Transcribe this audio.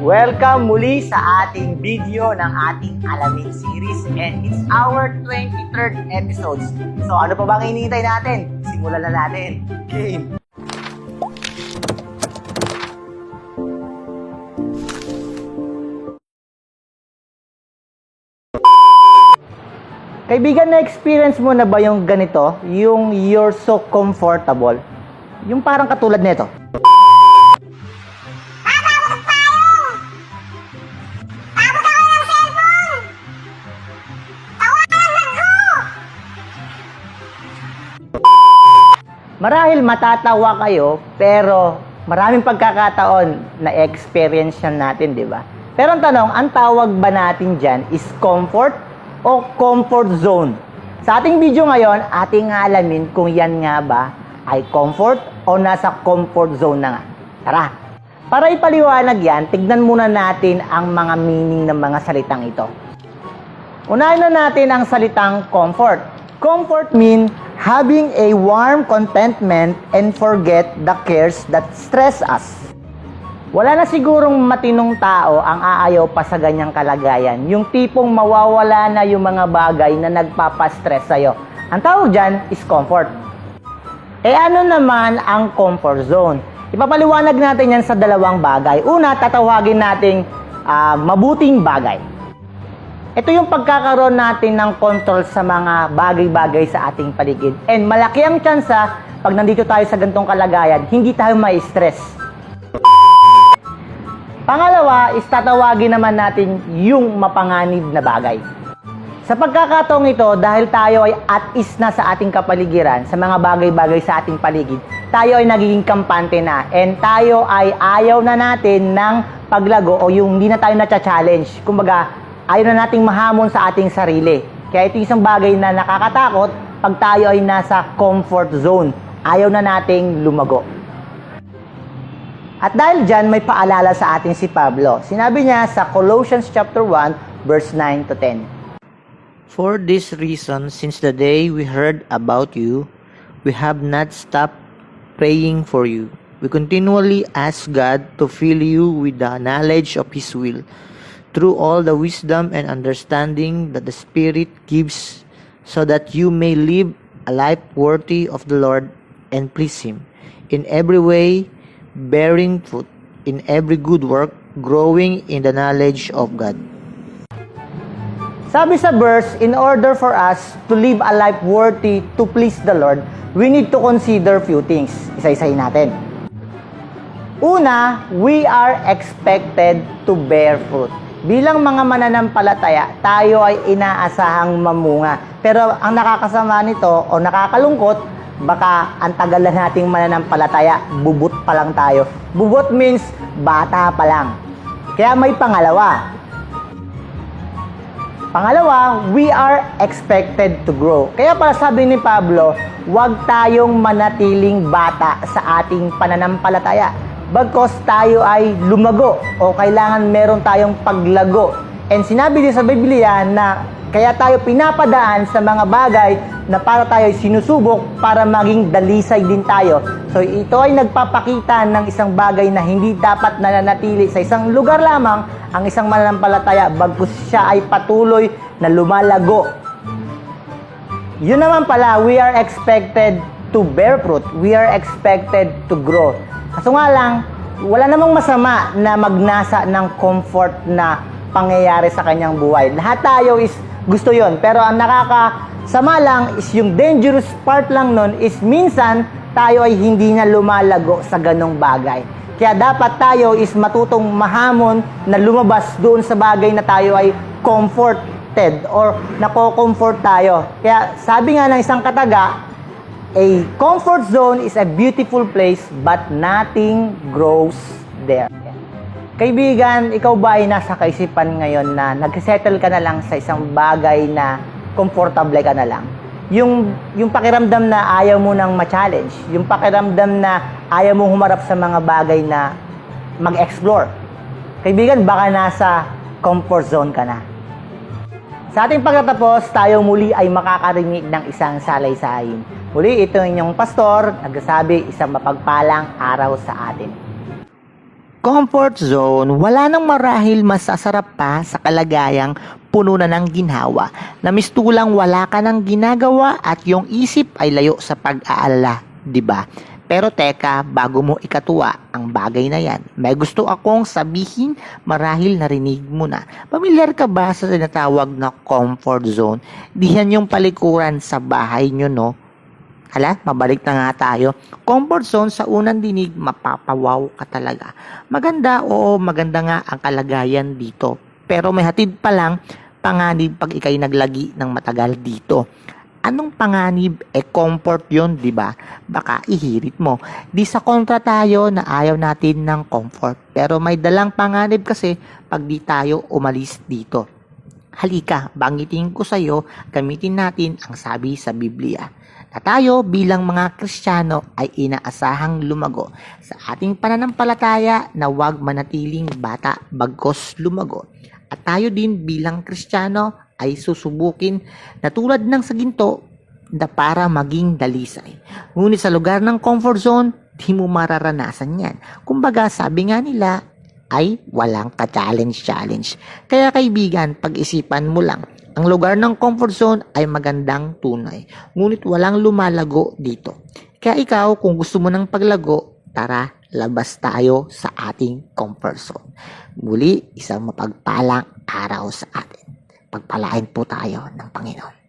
Welcome muli sa ating video ng ating Alamin series and it's our 23rd episodes. So ano pa bang hinihintay natin? Simulan na natin. Game! Kaibigan, na-experience mo na ba yung ganito? Yung you're so comfortable? Yung parang katulad nito. Marahil matatawa kayo, pero maraming pagkakataon na experience yan natin, di ba? Pero ang tanong, ang tawag ba natin dyan is comfort o comfort zone? Sa ating video ngayon, ating alamin kung yan nga ba ay comfort o nasa comfort zone na nga. Tara! Para ipaliwanag yan, tignan muna natin ang mga meaning ng mga salitang ito. Unahin na natin ang salitang comfort. Comfort means having a warm contentment and forget the cares that stress us. Wala na sigurong matinong tao ang aayaw pa sa ganyang kalagayan. Yung tipong mawawala na yung mga bagay na nagpapastress sa'yo. Ang tawag dyan is comfort. Ano naman ang comfort zone? Ipapaliwanag natin yan sa dalawang bagay. Una, tatawagin nating mabuting bagay. Ito yung pagkakaroon natin ng control sa mga bagay-bagay sa ating paligid. And malaki ang tsansa, pag nandito tayo sa ganitong kalagayan, hindi tayo ma-stress. Pangalawa, is tatawagin naman natin yung mapanganib na bagay. Sa pagkakataong ito, dahil tayo ay at ease na sa ating kapaligiran, sa mga bagay-bagay sa ating paligid, tayo ay nagiging kampante na. And tayo ay ayaw na natin ng paglago o yung hindi na tayo na-challenge. Kumbaga, ayaw na nating mahamon sa ating sarili. Kaya ito isang bagay na nakakatakot pag tayo ay nasa comfort zone. Ayaw na nating lumago. At dahil dyan, may paalala sa atin si Pablo. Sinabi niya sa Colossians chapter 1, verse 9 to 10. For this reason, since the day we heard about you, we have not stopped praying for you. We continually ask God to fill you with the knowledge of His will, through all the wisdom and understanding that the Spirit gives, so that you may live a life worthy of the Lord and please Him, in every way bearing fruit, in every good work, growing in the knowledge of God. Sabi sa verse, in order for us to live a life worthy to please the Lord, we need to consider few things. Isa-isahin natin. Una, we are expected to bear fruit. Bilang mga mananampalataya, tayo ay inaasahang mamunga. Pero ang nakakasama nito o nakakalungkot, baka ang tagal na nating mananampalataya, bubot pa lang tayo. Bubot means bata pa lang. Kaya may pangalawa. Pangalawa, we are expected to grow. Kaya pala sabi ni Pablo, huwag tayong manatiling bata sa ating pananampalataya. Bagkos tayo ay lumago o kailangan meron tayong paglago. And sinabi din sa Biblia na kaya tayo pinapadaan sa mga bagay na para tayo sinusubok para maging dalisay din tayo. So ito ay nagpapakita ng isang bagay na hindi dapat nananatili sa isang lugar lamang ang isang mananampalataya bagkus siya ay patuloy na lumalago. Yun naman pala, we are expected to bear fruit. We are expected to grow. Kaso nga lang, wala namang masama na magnasa ng comfort na pangyayari sa kanyang buhay. Lahat tayo is gusto yon. Pero ang nakakasama lang is yung dangerous part lang nun is minsan tayo ay hindi na lumalago sa ganong bagay. Kaya dapat tayo is matutong mahamon na lumabas doon sa bagay na tayo ay comforted or nako-comfort tayo. Kaya sabi nga ng isang kataga, a comfort zone is a beautiful place but nothing grows there. Kaibigan, ikaw ba ay nasa kaisipan ngayon na nag-settle ka na lang sa isang bagay na comfortable ka na lang? Yung pakiramdam na ayaw mo nang ma-challenge, yung pakiramdam na ayaw mong humarap sa mga bagay na mag-explore. Kaibigan, baka nasa comfort zone ka na. Sa ating pagtatapos, tayo muli ay makakarinig ng isang salaysayin. Muli, ito inyong pastor, nagsasabi isang mapagpalang araw sa atin. comfort zone, wala nang marahil masasarap pa sa kalagayang puno na ng ginhawa, na mistulang wala ka nang ginagawa at yung isip ay layo sa pag-aalala, di ba? Pero teka, bago mo ikatuwa ang bagay na yan, may gusto akong sabihin, marahil narinig mo na. Pamilyar ka ba sa tinatawag na comfort zone? Di yan yung palikuran sa bahay nyo, no? Hala, mabalik na nga tayo. Comfort zone, sa unang dinig, mapapawaw ka talaga. Maganda, oo, maganda nga ang kalagayan dito. Pero may hatid pa lang panganib pag ikay naglagi ng matagal dito. Anong panganib? Comfort yon, di ba? Baka ihirit mo. Di sa kontra tayo na ayaw natin ng comfort. Pero may dalang panganib kasi pag di tayo umalis dito. Halika, banggitin ko sa'yo, gamitin natin ang sabi sa Biblia. Na tayo bilang mga Kristiyano ay inaasahang lumago sa ating pananampalataya na huwag manatiling bata bagkos lumago. At tayo din bilang Kristiyano ay susubukin na tulad ng sa ginto na para maging dalisay. Ngunit sa lugar ng comfort zone, di mo mararanasan yan. Kumbaga, sabi nga nila ay walang ka-challenge. Kaya kaibigan, pag-isipan mo lang, ang lugar ng comfort zone ay magandang tunay, ngunit walang lumalago dito. Kaya ikaw, kung gusto mo ng paglago, tara, labas tayo sa ating comfort zone. Muli, isang mapagpalang araw sa atin. Pagpalain po tayo ng Panginoon.